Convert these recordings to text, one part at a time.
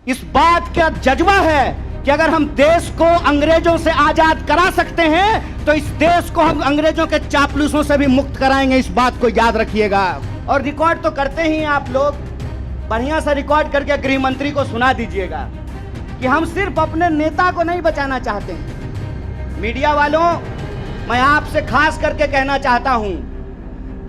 इस बात का जज्बा है कि अगर हम देश को अंग्रेजों से आजाद करा सकते हैं तो इस देश को हम अंग्रेजों के चापलूसों से भी मुक्त कराएंगे। इस बात को याद रखिएगा। और रिकॉर्ड तो करते ही आप लोग, बढ़िया सा रिकॉर्ड करके गृह मंत्री को सुना दीजिएगा कि हम सिर्फ अपने नेता को नहीं बचाना चाहते हैं। मीडिया वालों, मैं आपसे खास करके कहना चाहता हूं,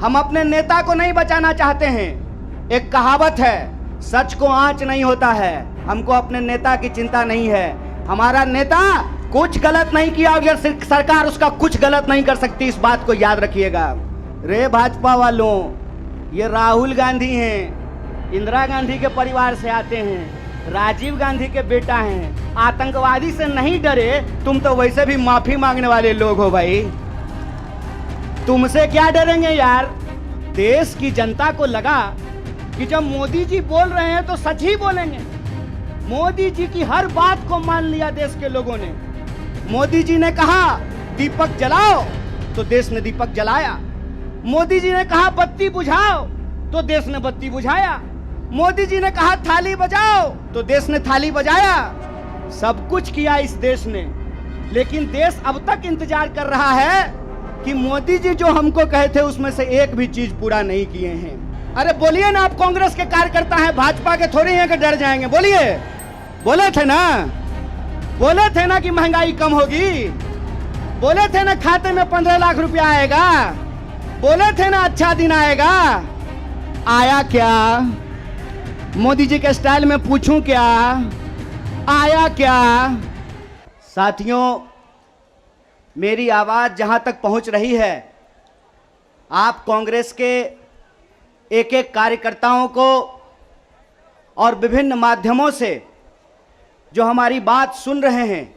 हम अपने नेता को नहीं बचाना चाहते हैं। एक कहावत है, सच को आंच नहीं होता है। हमको अपने नेता की चिंता नहीं है। हमारा नेता कुछ गलत नहीं किया और सरकार उसका कुछ गलत नहीं कर सकती। इस बात को याद रखिएगा। रे भाजपा वालों, ये राहुल गांधी हैं, इंदिरा गांधी के परिवार से आते हैं, राजीव गांधी के बेटा हैं। आतंकवादी से नहीं डरे, तुम तो वैसे भी माफी मांगने वाले लोग हो भाई। तुमसे क्या डरेंगे यार। देश की जनता को लगा कि जब मोदी जी बोल रहे हैं तो सच ही बोलेंगे। मोदी जी की हर बात को मान लिया देश के लोगों ने। मोदी जी ने कहा दीपक जलाओ तो देश ने दीपक जलाया। मोदी जी ने कहा बत्ती बुझाओ तो देश ने बत्ती बुझाया। मोदी जी ने कहा थाली बजाओ तो देश ने थाली बजाया। सब कुछ किया इस देश ने, लेकिन देश अब तक इंतजार कर रहा है कि मोदी जी जो हमको कहे थे उसमें से एक भी चीज पूरा नहीं किए हैं। अरे बोलिए ना, आप कांग्रेस के कार्यकर्ता हैं, भाजपा के थोड़ी हैं कि डर जाएंगे। बोलिए, बोले थे ना, बोले थे ना कि महंगाई कम होगी, बोले थे ना खाते में 15 लाख रुपया आएगा, बोले थे ना अच्छा दिन आएगा। आया क्या? मोदी जी के स्टाइल में पूछूं क्या, आया क्या? साथियों, मेरी आवाज जहां तक पहुंच रही है, आप कांग्रेस के एक एक कार्यकर्ताओं को और विभिन्न माध्यमों से जो हमारी बात सुन रहे हैं,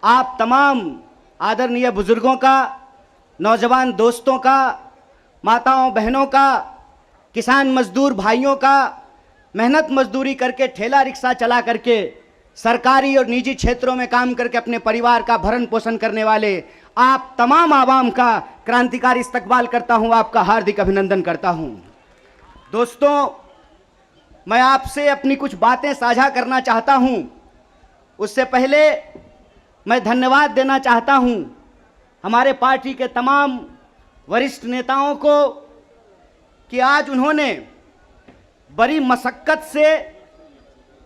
आप तमाम आदरणीय बुजुर्गों का, नौजवान दोस्तों का, माताओं बहनों का, किसान मजदूर भाइयों का, मेहनत मजदूरी करके ठेला रिक्शा चला करके सरकारी और निजी क्षेत्रों में काम करके अपने परिवार का भरण पोषण करने वाले आप तमाम आवाम का क्रांतिकारी इस्तकबाल करता हूं, आपका हार्दिक अभिनंदन करता हूं। दोस्तों, मैं आपसे अपनी कुछ बातें साझा करना चाहता हूं। उससे पहले मैं धन्यवाद देना चाहता हूं हमारे पार्टी के तमाम वरिष्ठ नेताओं को कि आज उन्होंने बड़ी मशक्कत से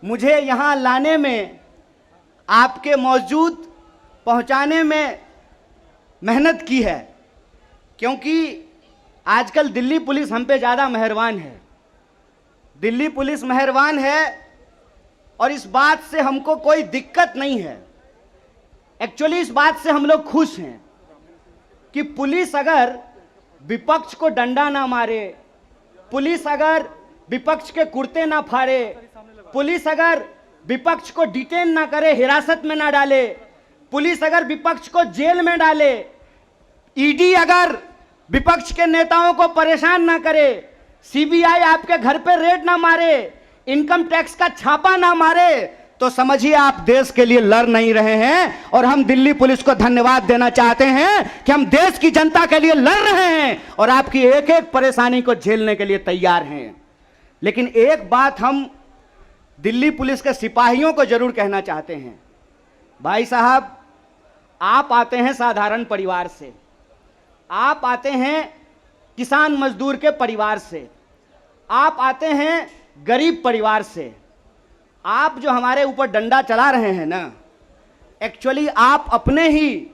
मुझे यहाँ लाने में, आपके मौजूद पहुँचाने में मेहनत की है, क्योंकि आजकल दिल्ली पुलिस हम पे ज़्यादा मेहरबान है। दिल्ली पुलिस मेहरबान है और इस बात से हमको कोई दिक्कत नहीं है। एक्चुअली इस बात से हम लोग खुश हैं कि पुलिस अगर विपक्ष को डंडा ना मारे, पुलिस अगर विपक्ष के कुर्ते ना फाड़े, पुलिस अगर विपक्ष को डिटेन ना करे, हिरासत में ना डाले, पुलिस अगर विपक्ष को जेल में डाले, ईडी अगर विपक्ष के नेताओं को परेशान ना करे, सीबीआई आपके घर पे रेड ना मारे, इनकम टैक्स का छापा ना मारे, तो समझिए आप देश के लिए लड़ नहीं रहे हैं। और हम दिल्ली पुलिस को धन्यवाद देना चाहते हैं कि हम देश की जनता के लिए लड़ रहे हैं और आपकी एक एक परेशानी को झेलने के लिए तैयार हैं। लेकिन एक बात हम दिल्ली पुलिस के सिपाहियों को जरूर कहना चाहते हैं। भाई साहब, आप आते हैं साधारण परिवार से, आप आते हैं किसान मजदूर के परिवार से, आप आते हैं गरीब परिवार से। आप जो हमारे ऊपर डंडा चला रहे हैं ना, एक्चुअली आप अपने ही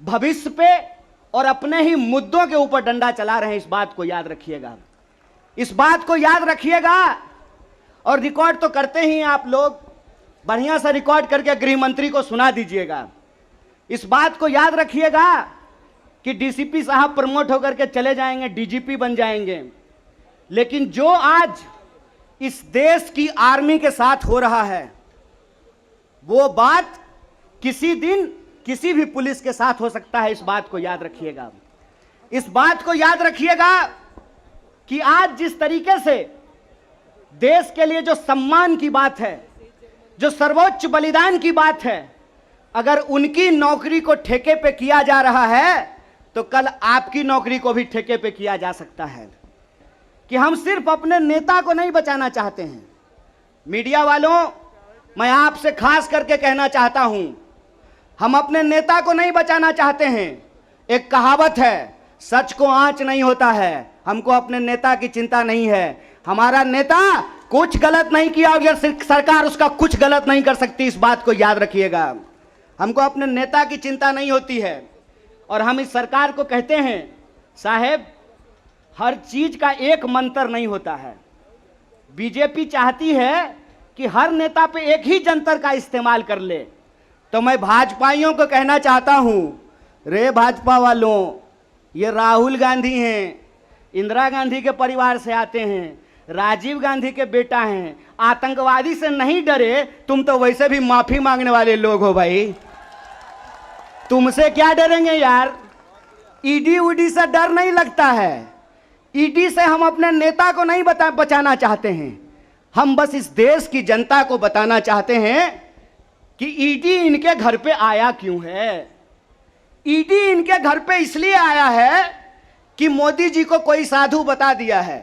भविष्य पे और अपने ही मुद्दों के ऊपर डंडा चला रहे हैं। इस बात को याद रखिएगा, इस बात को याद रखिएगा। और रिकॉर्ड तो करते ही आप लोग, बढ़िया सा रिकॉर्ड करके गृह मंत्री को सुना दीजिएगा। इस बात को याद रखिएगा कि डीसीपी साहब प्रमोट होकर के चले जाएंगे, डीजीपी बन जाएंगे, लेकिन जो आज इस देश की आर्मी के साथ हो रहा है, वो बात किसी दिन किसी भी पुलिस के साथ हो सकता है। इस बात को याद रखिएगा, इस बात को याद रखिएगा कि आज जिस तरीके से देश के लिए जो सम्मान की बात है, जो सर्वोच्च बलिदान की बात है, अगर उनकी नौकरी को ठेके पे किया जा रहा है तो कल आपकी नौकरी को भी ठेके पे किया जा सकता है। कि हम सिर्फ अपने नेता को नहीं बचाना चाहते हैं। मीडिया वालों, मैं आपसे खास करके कहना चाहता हूं, हम अपने नेता को नहीं बचाना चाहते हैं। एक कहावत है, सच को आंच नहीं होता है। हमको अपने नेता की चिंता नहीं है। हमारा नेता कुछ गलत नहीं किया और सरकार उसका कुछ गलत नहीं कर सकती, इस बात को याद रखिएगा। हमको अपने नेता की चिंता नहीं होती है। और हम इस सरकार को कहते हैं, साहेब हर चीज का एक मंत्र नहीं होता है। बीजेपी चाहती है कि हर नेता पे एक ही जंतर का इस्तेमाल कर ले। तो मैं भाजपाइयों को कहना चाहता हूं, रे भाजपा वालों, ये राहुल गांधी हैं, इंदिरा गांधी के परिवार से आते हैं, राजीव गांधी के बेटा हैं, आतंकवादी से नहीं डरे। तुम तो वैसे भी माफी मांगने वाले लोग हो भाई, तुमसे क्या डरेंगे यार। ईडी उडी से डर नहीं लगता है। ईडी से हम अपने नेता को नहीं बचाना चाहते हैं। हम बस इस देश की जनता को बताना चाहते हैं कि ईडी इनके घर पे आया क्यों है। ईडी इनके घर पे इसलिए आया है कि मोदी जी को कोई साधु बता दिया है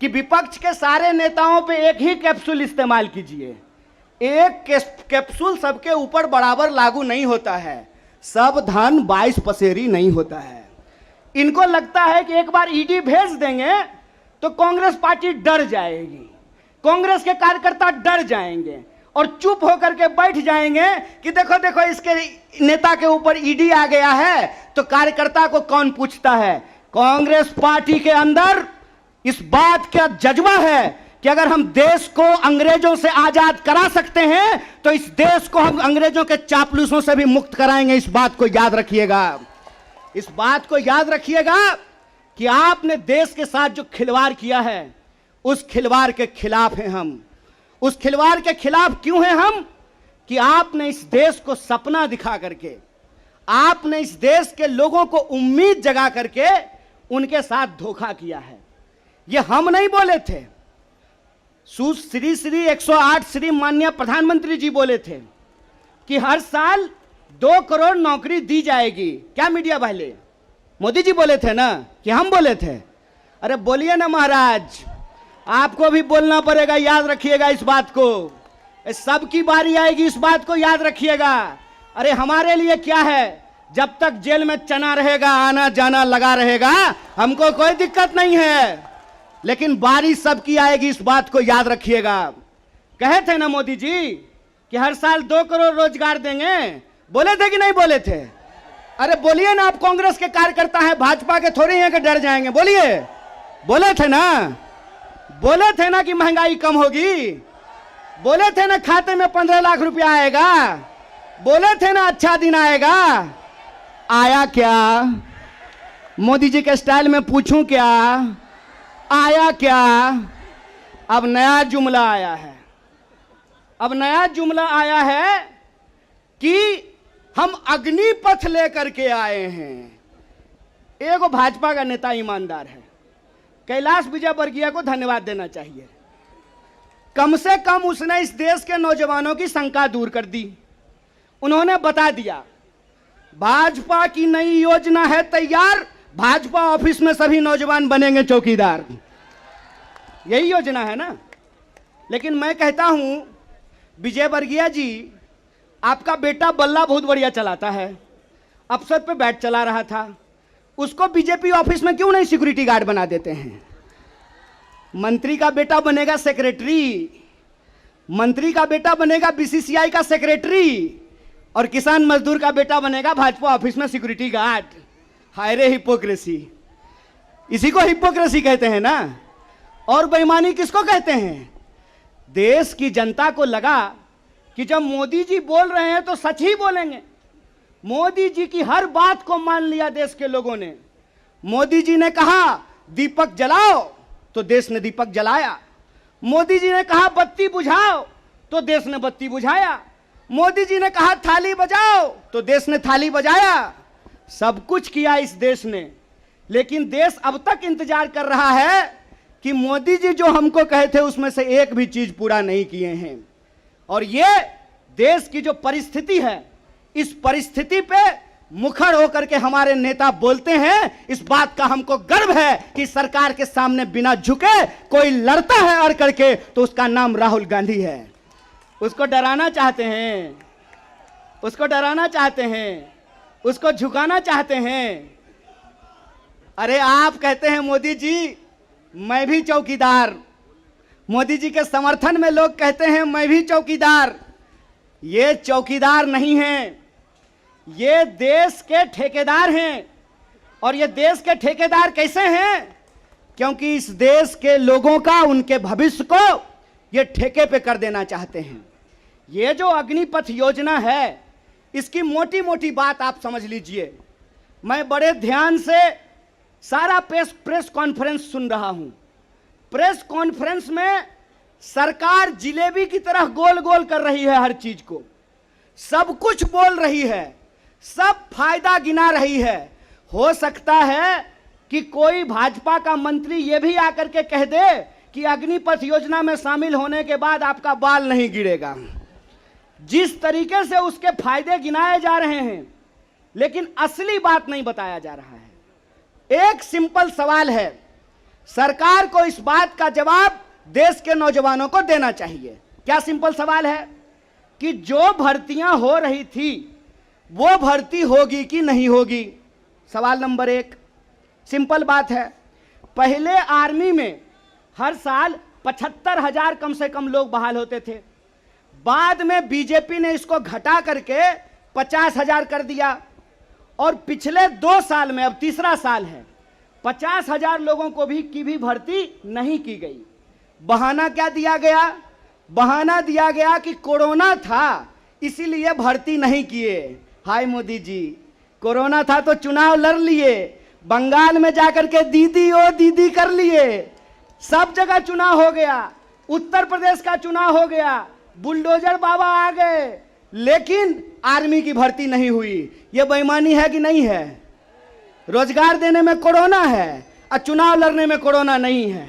कि विपक्ष के सारे नेताओं पे एक ही कैप्सूल इस्तेमाल कीजिए। एक कैप्सूल सबके ऊपर बराबर लागू नहीं होता है। सब धन 22 पसेरी नहीं होता है। इनको लगता है कि एक बार ईडी भेज देंगे तो कांग्रेस पार्टी डर जाएगी, कांग्रेस के कार्यकर्ता डर जाएंगे और चुप होकर के बैठ जाएंगे कि देखो देखो इसके नेता के ऊपर ईडी आ गया है तो कार्यकर्ता को कौन पूछता है। कांग्रेस पार्टी के अंदर इस बात का जज्बा है कि अगर हम देश को अंग्रेजों से आजाद करा सकते हैं तो इस देश को हम अंग्रेजों के चापलूसों से भी मुक्त कराएंगे। इस बात को याद रखिएगा। इस बात को याद रखिएगा कि आपने देश के साथ जो खिलवाड़ किया है उस खिलवाड़ के खिलाफ हैं हम। उस खिलवाड़ के खिलाफ क्यों हैं हम कि आपने इस देश को सपना दिखा करके, आपने इस देश के लोगों को उम्मीद जगा करके उनके साथ धोखा किया है। ये हम नहीं बोले थे, श्री 108 श्री माननीय प्रधानमंत्री जी बोले थे कि हर साल 2 करोड़ नौकरी दी जाएगी। क्या मीडिया वाले? मोदी जी बोले थे ना कि हम बोले थे? अरे बोलिए ना महाराज, आपको भी बोलना पड़ेगा, याद रखिएगा इस बात को। सबकी बारी आएगी, इस बात को याद रखिएगा। अरे हमारे लिए क्या है, जब तक जेल में चना रहेगा, आना जाना लगा रहेगा, हमको कोई दिक्कत नहीं है। लेकिन बारी सबकी आएगी, इस बात को याद रखिएगा। कहे थे ना मोदी जी कि हर साल 2 करोड़ रोजगार देंगे, बोले थे कि नहीं बोले थे? अरे बोलिए ना, आप कांग्रेस के कार्यकर्ता हैं, भाजपा के थोड़े हैं कि डर जाएंगे। बोलिए, बोले थे ना, बोले थे ना कि महंगाई कम होगी, बोले थे ना खाते में 15 लाख रुपया आएगा, बोले थे ना अच्छा दिन आएगा। आया क्या? मोदी जी के स्टाइल में पूछूं क्या, आया क्या? अब नया जुमला आया है। अब नया जुमला आया है कि हम अग्निपथ लेकर के आए हैं। एगो भाजपा का नेता ईमानदार है, कैलाश विजयवर्गीय को धन्यवाद देना चाहिए। कम से कम उसने इस देश के नौजवानों की शंका दूर कर दी। उन्होंने बता दिया भाजपा की नई योजना है तैयार, भाजपा ऑफिस में सभी नौजवान बनेंगे चौकीदार। यही योजना है ना। लेकिन मैं कहता हूं विजयवर्गीय जी, आपका बेटा बल्ला बहुत बढ़िया चलाता है, अफसर पे बैठ चला रहा था, उसको बीजेपी ऑफिस में क्यों नहीं सिक्योरिटी गार्ड बना देते हैं? मंत्री का बेटा बनेगा सेक्रेटरी, मंत्री का बेटा बनेगा बीसीसीआई का सेक्रेटरी, और किसान मजदूर का बेटा बनेगा भाजपा ऑफिस में सिक्योरिटी गार्ड। हाय रे हिपोक्रेसी, इसी को हिपोक्रेसी कहते हैं ना। और बेईमानी किसको कहते हैं? देश की जनता को लगा कि जब मोदी जी बोल रहे हैं तो सच ही बोलेंगे। मोदी जी की हर बात को मान लिया देश के लोगों ने। मोदी जी ने कहा दीपक जलाओ तो देश ने दीपक जलाया। मोदी जी ने कहा बत्ती बुझाओ तो देश ने बत्ती बुझाया। मोदी जी ने कहा थाली बजाओ तो देश ने थाली बजाया। सब कुछ किया इस देश ने। लेकिन देश अब तक इंतजार कर रहा है कि मोदी जी जो हमको कहे थे उसमें से एक भी चीज पूरा नहीं किए हैं। और ये देश की जो परिस्थिति है, इस परिस्थिति पे मुखर होकर के हमारे नेता बोलते हैं। इस बात का हमको गर्व है कि सरकार के सामने बिना झुके कोई लड़ता है अड़ करके, तो उसका नाम राहुल गांधी है। उसको डराना चाहते हैं, उसको डराना चाहते हैं, उसको झुकाना चाहते हैं। अरे आप कहते हैं मोदी जी मैं भी चौकीदार, मोदी जी के समर्थन में लोग कहते हैं मैं भी चौकीदार। ये चौकीदार नहीं हैं, ये देश के ठेकेदार हैं। और ये देश के ठेकेदार कैसे हैं? क्योंकि इस देश के लोगों का, उनके भविष्य को ये ठेके पे कर देना चाहते हैं। ये जो अग्निपथ योजना है, इसकी मोटी मोटी बात आप समझ लीजिए। मैं बड़े ध्यान से सारा प्रेस कॉन्फ्रेंस सुन रहा हूं। प्रेस कॉन्फ्रेंस में सरकार जिलेबी की तरह गोल गोल कर रही है, हर चीज को सब कुछ बोल रही है, सब फायदा गिना रही है। हो सकता है कि कोई भाजपा का मंत्री यह भी आकर के कह दे कि अग्निपथ योजना में शामिल होने के बाद आपका बाल नहीं गिरेगा। जिस तरीके से उसके फायदे गिनाए जा रहे हैं, लेकिन असली बात नहीं बताया जा रहा है। एक सिंपल सवाल है, सरकार को इस बात का जवाब देश के नौजवानों को देना चाहिए। क्या सिंपल सवाल है कि जो भर्तियां हो रही थी वो भर्ती होगी कि नहीं होगी? सवाल नंबर एक। सिंपल बात है, पहले आर्मी में हर साल 75,000 कम से कम लोग बहाल होते थे। बाद में बीजेपी ने इसको घटा करके 50,000 कर दिया और पिछले 2 साल में, अब तीसरा साल है, 50,000 लोगों को भी भर्ती नहीं की गई। बहाना क्या दिया गया? बहाना दिया गया कि कोरोना था इसीलिए भर्ती नहीं किए। हाय मोदी जी, कोरोना था तो चुनाव लड़ लिए, बंगाल में जाकर के दीदी ओ दीदी कर लिए, सब जगह चुनाव हो गया, उत्तर प्रदेश का चुनाव हो गया, बुलडोजर बाबा आ गए, लेकिन आर्मी की भर्ती नहीं हुई। यह बेईमानी है कि नहीं है? रोजगार देने में कोरोना है और चुनाव लड़ने में कोरोना नहीं है।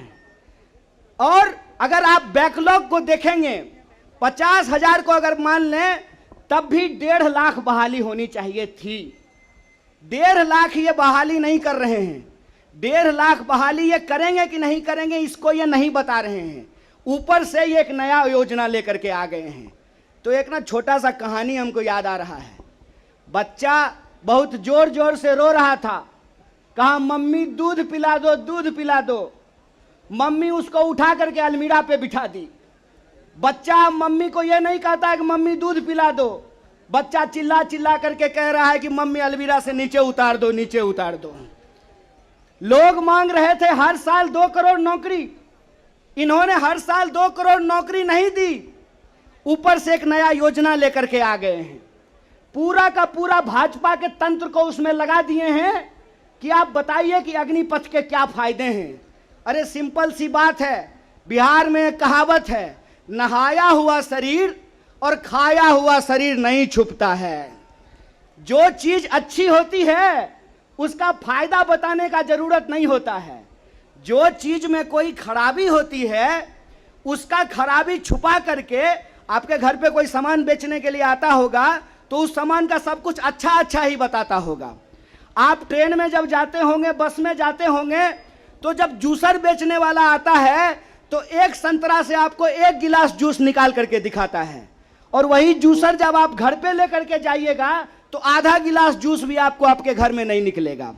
और अगर आप बैकलॉग को देखेंगे, 50,000 को अगर मान लें, तब भी 1.5 लाख बहाली होनी चाहिए थी। 1.5 लाख ये बहाली नहीं कर रहे हैं। 1.5 लाख बहाली ये करेंगे कि नहीं करेंगे, इसको ये नहीं बता रहे हैं। ऊपर से ये एक नया योजना लेकर के आ गए हैं। तो एक ना छोटा सा कहानी हमको याद आ रहा है। बच्चा बहुत जोर जोर से रो रहा था, कहा मम्मी दूध पिला दो, दूध पिला दो। मम्मी उसको उठा करके अलमीरा पे बिठा दी। बच्चा मम्मी को यह नहीं कहता है कि मम्मी दूध पिला दो, बच्चा चिल्ला चिल्ला करके कह रहा है कि मम्मी अलमीरा से नीचे उतार दो, नीचे उतार दो। लोग मांग रहे थे हर साल 2 करोड़ नौकरी, इन्होंने हर साल 2 करोड़ नौकरी नहीं दी, ऊपर से एक नया योजना लेकर के आ गए हैं। पूरा का पूरा भाजपा के तंत्र को उसमें लगा दिए हैं कि आप बताइए कि अग्निपथ के क्या फायदे हैं। अरे सिंपल सी बात है, बिहार में एक कहावत है, नहाया हुआ शरीर और खाया हुआ शरीर नहीं छुपता है। जो चीज अच्छी होती है उसका फायदा बताने का जरूरत नहीं होता है। जो चीज में कोई खराबी होती है उसका खराबी छुपा करके, आपके घर पे कोई सामान बेचने के लिए आता होगा तो उस सामान का सब कुछ अच्छा अच्छा ही बताता होगा। आप ट्रेन में जब जाते होंगे, बस में जाते होंगे, तो जब जूसर बेचने वाला आता है तो एक संतरा से आपको 1 गिलास जूस निकाल करके दिखाता है, और वही जूसर जब आप घर पे लेकर के जाइएगा तो आधा गिलास जूस भी आपको आपके घर में नहीं निकलेगा।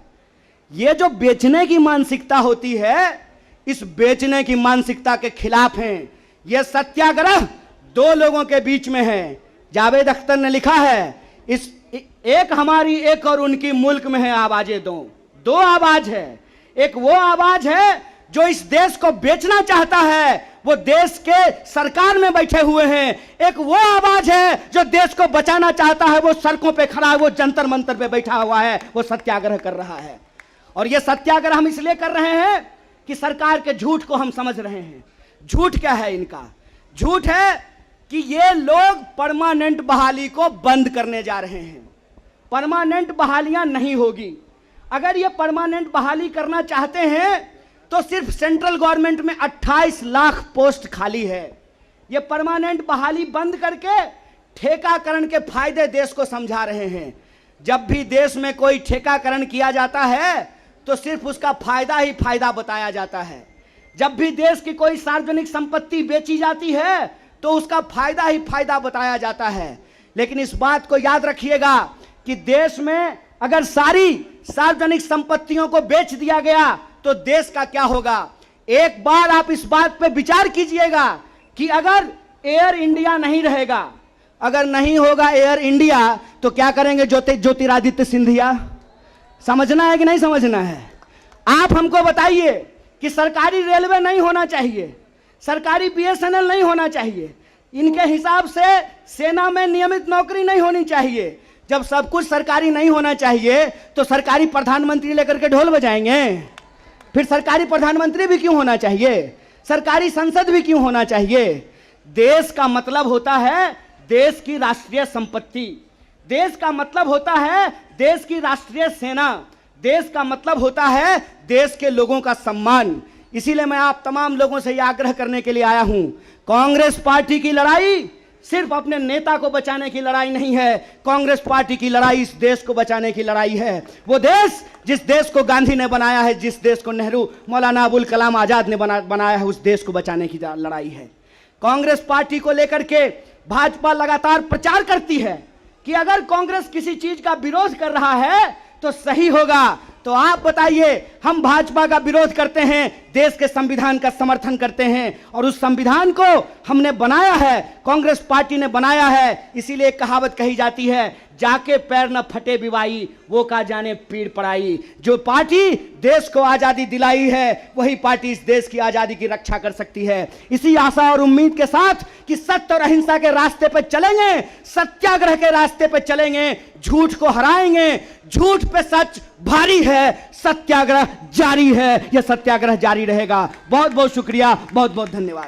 ये जो बेचने की मानसिकता होती है, इस बेचने की मानसिकता के खिलाफ हैं। यह सत्याग्रह 2 लोगों के बीच में है। जावेद अख्तर ने लिखा है, इस एक हमारी एक और उनकी मुल्क में है आवाजें दो आवाज है। एक वो आवाज है जो इस देश को बेचना चाहता है, वो देश के सरकार में बैठे हुए हैं। एक वो आवाज है जो देश को बचाना चाहता है, वो सड़कों पे खड़ा है, वो जंतर मंतर पे बैठा हुआ है, वो सत्याग्रह कर रहा है। और ये सत्याग्रह हम इसलिए कर रहे हैं कि सरकार के झूठ को हम समझ रहे हैं। झूठ क्या है इनका? झूठ है कि ये लोग परमानेंट बहाली को बंद करने जा रहे हैं। परमानेंट बहालियां नहीं होगी। अगर ये परमानेंट बहाली करना चाहते हैं तो सिर्फ सेंट्रल गवर्नमेंट में 28 लाख पोस्ट खाली है। ये परमानेंट बहाली बंद करके ठेकाकरण के फायदे देश को समझा रहे हैं। जब भी देश में कोई ठेकाकरण किया जाता है तो सिर्फ उसका फायदा ही फायदा बताया जाता है। जब भी देश की कोई सार्वजनिक संपत्ति बेची जाती है तो उसका फायदा ही फायदा बताया जाता है। लेकिन इस बात को याद रखिएगा कि देश में अगर सारी सार्वजनिक संपत्तियों को बेच दिया गया तो देश का क्या होगा। एक बार आप इस बात पे विचार कीजिएगा कि अगर एयर इंडिया नहीं रहेगा, अगर नहीं होगा एयर इंडिया, तो क्या करेंगे ज्योतिरादित्य सिंधिया। समझना है कि नहीं समझना है? आप हमको बताइए कि सरकारी रेलवे नहीं होना चाहिए, सरकारी बीएसएनएल नहीं होना चाहिए, इनके हिसाब से सेना में नियमित नौकरी नहीं होनी चाहिए। जब सब कुछ सरकारी नहीं होना चाहिए तो सरकारी प्रधानमंत्री लेकर के ढोल बजाएंगे? फिर सरकारी प्रधानमंत्री भी क्यों होना चाहिए? सरकारी संसद भी क्यों होना चाहिए? देश का मतलब होता है देश की राष्ट्रीय संपत्ति, देश का मतलब होता है देश की राष्ट्रीय सेना, देश का मतलब होता है देश के लोगों का सम्मान। इसीलिए मैं आप तमाम लोगों से यह आग्रह करने के लिए आया हूं, कांग्रेस पार्टी की लड़ाई सिर्फ अपने नेता को बचाने की लड़ाई नहीं है, कांग्रेस पार्टी की लड़ाई इस देश को बचाने की लड़ाई है। वो देश जिस देश को गांधी ने बनाया है, जिस देश को नेहरू, मौलाना अबुल कलाम आजाद ने बनाया है, उस देश को बचाने की लड़ाई है। कांग्रेस पार्टी को लेकर के भाजपा लगातार प्रचार करती है कि अगर कांग्रेस किसी चीज का विरोध कर रहा है तो सही होगा। तो आप बताइए, हम भाजपा का विरोध करते हैं, देश के संविधान का समर्थन करते हैं, और उस संविधान को हमने बनाया है, कांग्रेस पार्टी ने बनाया है। इसीलिए एक कहावत कही जाती है, जाके पैर न फटे बिवाई, वो का जाने पीड़ पड़ाई। जो पार्टी देश को आजादी दिलाई है, वही पार्टी इस देश की आजादी की रक्षा कर सकती है। इसी आशा और उम्मीद के साथ कि सत्य और अहिंसा के रास्ते पर चलेंगे, सत्याग्रह के रास्ते पर चलेंगे, झूठ को हराएंगे, झूठ पे सच भारी है, सत्याग्रह जारी है, यह सत्याग्रह जारी रहेगा। बहुत बहुत शुक्रिया, बहुत बहुत धन्यवाद।